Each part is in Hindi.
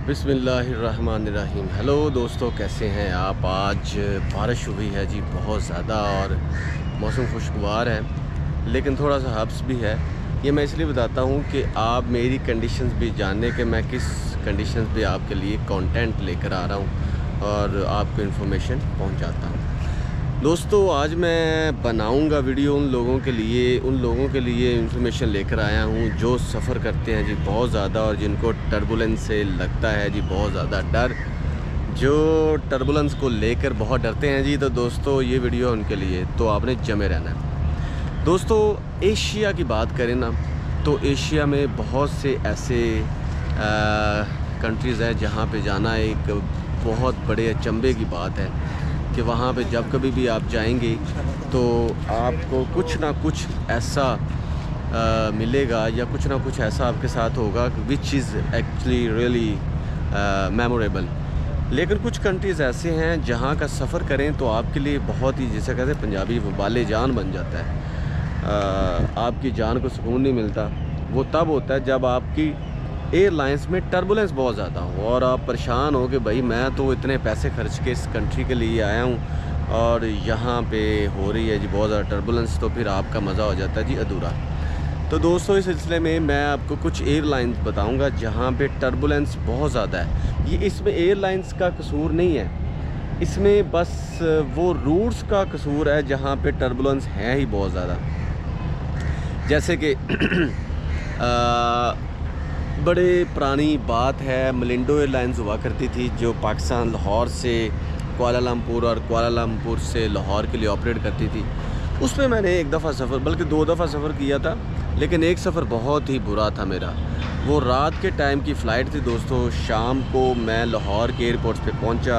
बिस्मिल्लाहिर्रहमानिर्रहीम। हेलो दोस्तों, कैसे हैं आप। आज बारिश हुई है जी बहुत ज़्यादा और मौसम खुशगवार है, लेकिन थोड़ा सा हब्स भी है। ये मैं इसलिए बताता हूँ कि आप मेरी कंडीशंस भी जानने कि मैं किस कंडीशंस पे आपके लिए कंटेंट लेकर आ रहा हूँ और आपको इन्फॉर्मेशन पहुँचाता हूँ। दोस्तों, आज मैं बनाऊंगा वीडियो उन लोगों के लिए इन्फॉर्मेशन लेकर आया हूं जो सफ़र करते हैं जी बहुत ज़्यादा और जिनको टर्बुलेंस से लगता है जी बहुत ज़्यादा डर, जो टर्बुलेंस को लेकर बहुत डरते हैं जी। तो दोस्तों, ये वीडियो उनके लिए, तो आपने जमे रहना है। दोस्तों, एशिया की बात करें ना, तो एशिया में बहुत से ऐसे कंट्रीज़ हैं जहाँ पे जाना एक बहुत बड़े अचंभे की बात है कि वहाँ पे जब कभी भी आप जाएंगे तो आपको कुछ ना कुछ ऐसा मिलेगा या कुछ ना कुछ ऐसा आपके साथ होगा which is actually really memorable. लेकिन कुछ कंट्रीज़ ऐसे हैं जहाँ का सफ़र करें तो आपके लिए बहुत ही, जैसे कहते हैं पंजाबी, वबाले जान बन जाता है। आपकी जान को सुकून नहीं मिलता। वो तब होता है जब आपकी एयरलाइंस में टर्बुलेंस बहुत ज़्यादा हो और आप परेशान हो कि भाई मैं तो इतने पैसे खर्च के इस कंट्री के लिए आया हूँ और यहाँ पे हो रही है जी बहुत ज़्यादा टर्बुलेंस, तो फिर आपका मज़ा हो जाता है जी अधूरा। तो दोस्तों, इस सिलसिले में मैं आपको कुछ एयरलाइंस बताऊँगा जहाँ पे टर्बुलेंस बहुत ज़्यादा है। ये इसमें एयरलाइंस का कसूर नहीं है, इसमें बस वो रूट्स का कसूर है जहाँ पे टर्बुलेंस है ही बहुत ज़्यादा। जैसे कि बड़े पुरानी बात है, मलिंडो एयरलाइंस हुआ करती थी जो पाकिस्तान लाहौर से कुआलालंपुर और कुआलालंपुर से लाहौर के लिए ऑपरेट करती थी। उसमें मैंने एक दफ़ा सफ़र, बल्कि 2 दफ़ा सफ़र किया था, लेकिन एक सफ़र बहुत ही बुरा था मेरा। वो रात के टाइम की फ़्लाइट थी दोस्तों। शाम को मैं लाहौर के एयरपोर्ट पे पहुंचा,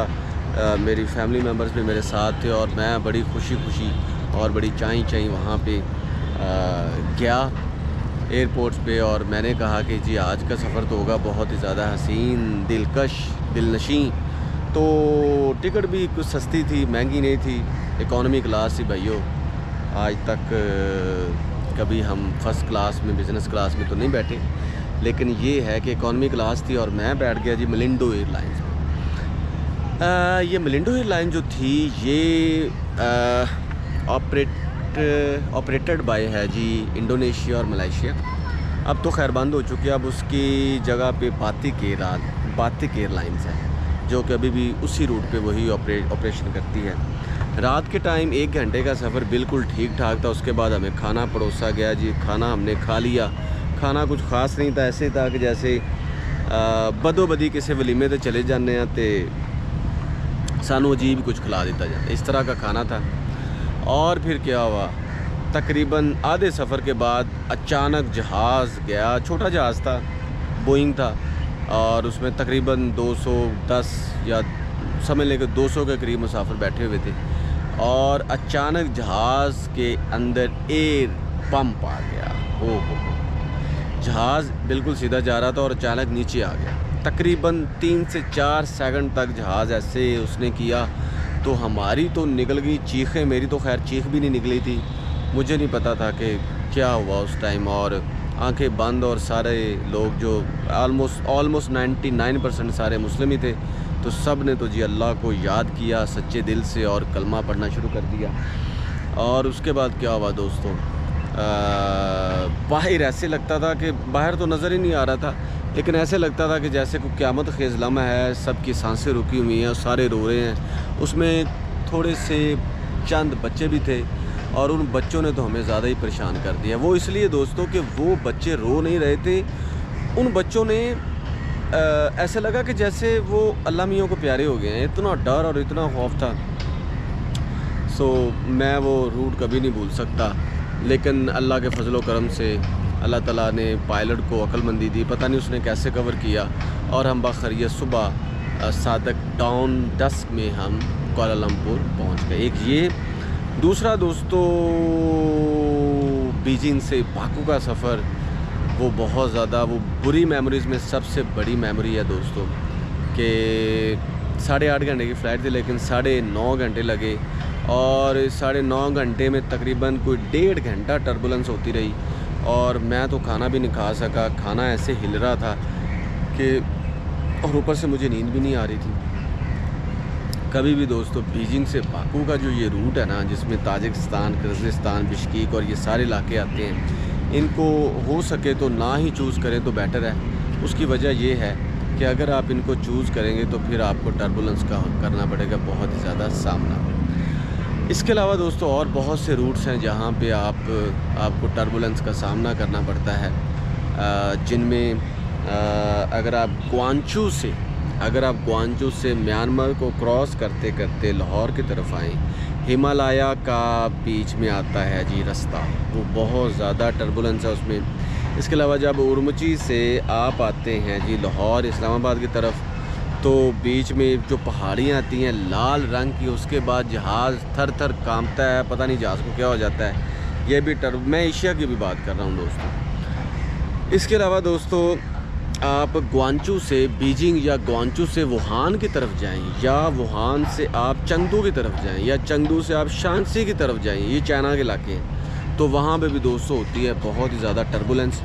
मेरी फैमिली मेम्बर्स भी मेरे साथ थे और मैं बड़ी खुशी और बड़ी चाई वहाँ पे गया एयरपोर्ट्स पे और मैंने कहा कि जी आज का सफ़र तो होगा बहुत ही ज़्यादा हसीन, दिलकश, दिलनशी। तो टिकट भी कुछ सस्ती थी, महंगी नहीं थी, इकॉनमी क्लास थी भाइयों। आज तक कभी हम फर्स्ट क्लास में, बिज़नेस क्लास में तो नहीं बैठे, लेकिन ये है कि इकॉनमी क्लास थी और मैं बैठ गया जी मलिंडो एयरलाइंस में। ये मलिंडो एयरलाइन जो थी ये ऑपरेटेड बाय है जी इंडोनेशिया और मलेशिया। अब तो खैर बंद हो चुकी है। अब उसकी जगह पे बातिक एयरलाइंस है जो कि अभी भी उसी रूट पे वही ऑपरेशन करती है। रात के टाइम 1 घंटे का सफ़र बिल्कुल ठीक ठाक था। उसके बाद हमें खाना परोसा गया जी, खाना हमने खा लिया। खाना कुछ ख़ास नहीं था, ऐसे था कि जैसे बदोबदी किसी वलीमे ते चले जाने हैं तो सानू अजीब कुछ खिला दिता जाता, इस तरह का खाना था। और फिर क्या हुआ, तकरीबन आधे सफ़र के बाद अचानक जहाज़ गया। छोटा जहाज़ था, बोइंग था, और उसमें तकरीबन 210 या समझ लें कि 200 के करीब मुसाफिर बैठे हुए थे। और अचानक जहाज़ के अंदर एयर पंप आ गया। हो जहाज़ बिल्कुल सीधा जा रहा था और अचानक नीचे आ गया। तकरीबन 3 से 4 सेकंड तक जहाज़ ऐसे उसने किया तो हमारी तो निकल गई चीखें। मेरी तो खैर चीख भी नहीं निकली थी, मुझे नहीं पता था कि क्या हुआ उस टाइम। और आंखें बंद, और सारे लोग जो ऑलमोस्ट 99% सारे मुस्लिम ही थे, तो सब ने तो जी अल्लाह को याद किया सच्चे दिल से और कलमा पढ़ना शुरू कर दिया। और उसके बाद क्या हुआ दोस्तों, बाहर ऐसे लगता था कि बाहर तो नज़र ही नहीं आ रहा था, लेकिन ऐसे लगता था कि जैसे कोई क़यामत ख़ेज़ लम्हा है, सबकी सांसें रुकी हुई हैं और सारे रो रहे हैं। उसमें थोड़े से चंद बच्चे भी थे और उन बच्चों ने तो हमें ज़्यादा ही परेशान कर दिया। वो इसलिए दोस्तों कि वो बच्चे रो नहीं रहे थे, उन बच्चों ने ऐसे लगा कि जैसे वो अल्लाह मियों को प्यारे हो गए हैं। इतना डर और इतना खौफ था। सो मैं वो रूट कभी नहीं भूल सकता, लेकिन अल्लाह के फजलो करम से अल्लाह ताला ने पायलट को अक्लमंदी दी, पता नहीं उसने कैसे कवर किया और हम बखैरियत सुबह सादक डाउन डस्क में हम कुआलालंपुर पहुंच गए। एक ये। दूसरा दोस्तों, बीजिंग से बाकू का सफ़र, वो बहुत ज़्यादा, वो बुरी मेमोरीज़ में सबसे बड़ी मेमोरी है दोस्तों कि 8.5 घंटे की फ़्लाइट थी, लेकिन 9.5 घंटे लगे और 9.5 घंटे में तकरीबन कोई 1.5 घंटा टर्बुलेंस होती रही और मैं तो खाना भी नहीं खा सका। खाना ऐसे हिल रहा था कि और ऊपर से मुझे नींद भी नहीं आ रही थी। कभी भी दोस्तों बीजिंग से बाकू का जो ये रूट है ना, जिसमें ताजिकिस्तान, किर्गिस्तान, बिश्केक और ये सारे इलाके आते हैं, इनको हो सके तो ना ही चूज़ करें तो बेटर है। उसकी वजह ये है कि अगर आप इनको चूज़ करेंगे तो फिर आपको टर्बुलेंस का करना पड़ेगा बहुत ही ज़्यादा सामना। इसके अलावा दोस्तों और बहुत से रूट्स हैं जहाँ पे आपको टर्बुलेंस का सामना करना पड़ता है, जिनमें अगर आप ग्वांचू से म्यांमार को क्रॉस करते करते लाहौर की तरफ आएँ, हिमालय का बीच में आता है जी रास्ता, वो बहुत ज़्यादा टर्बुलेंस है उसमें। इसके अलावा जब उरमची से आप आते हैं जी लाहौर इस्लामाबाद की तरफ, तो बीच में जो पहाड़ियाँ आती हैं लाल रंग की, उसके बाद जहाज़ थर थर कांपता है, पता नहीं जहाज़ को क्या हो जाता है। ये भी मैं एशिया की भी बात कर रहा हूँ दोस्तों। इसके अलावा दोस्तों आप ग्वांचू से बीजिंग या ग्वांचू से वुहान की तरफ जाएं, या वुहान से आप चengdu की तरफ जाएं, या चengdu से आप शांसी की तरफ जाएं, ये चाइना के इलाके हैं, तो वहाँ पे भी दोस्तों होती है बहुत ही ज़्यादा टर्बुलेंस,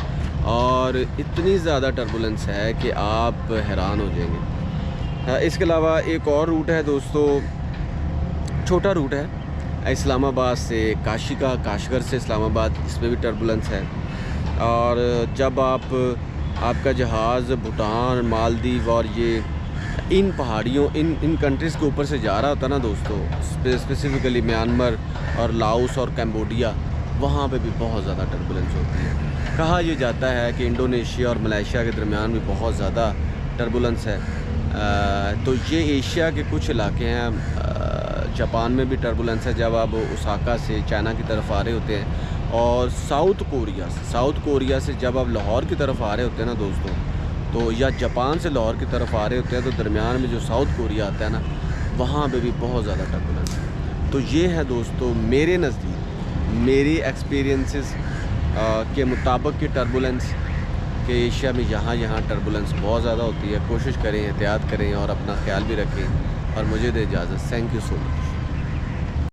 और इतनी ज़्यादा टर्बुलेंस है कि आप हैरान हो जाएंगे। इसके अलावा एक और रूट है दोस्तों, छोटा रूट है इस्लामाबाद से काशी का, काशगर से इस्लामाबाद, इसमें भी टर्बुलेंस है। और जब आपका जहाज़ भूटान, मालदीव और ये इन पहाड़ियों इन कंट्रीज़ के ऊपर से जा रहा होता है ना दोस्तों, स्पेसिफ़िकली म्यांमार और लाओस और कैम्बोडिया, वहाँ पे भी बहुत ज़्यादा टर्बुलेंस होती है। कहा यह जाता है कि इंडोनेशिया और मलेशिया के दरमियान भी बहुत ज़्यादा टर्बुलेंस है। तो ये एशिया के कुछ इलाके हैं। जापान में भी टर्बुलेंस है जब आप ओसाका से चाइना की तरफ आ रहे होते हैं, और साउथ कोरिया से जब आप लाहौर की तरफ आ रहे होते हैं ना दोस्तों, तो या जापान से लाहौर की तरफ आ रहे होते हैं, तो दरमियान में जो साउथ कोरिया आता है ना, वहाँ पे भी बहुत ज़्यादा टर्बुलेंस है। तो ये है दोस्तों मेरे नज़दीक, मेरी एक्सपीरियंसेस के मुताबिक कि टर्बुलेंस कि एशिया में यहाँ टर्बुलेंस बहुत ज़्यादा होती है। कोशिश करें, एहतियात करें और अपना ख्याल भी रखें, और मुझे दे इजाज़त। Thank you so much.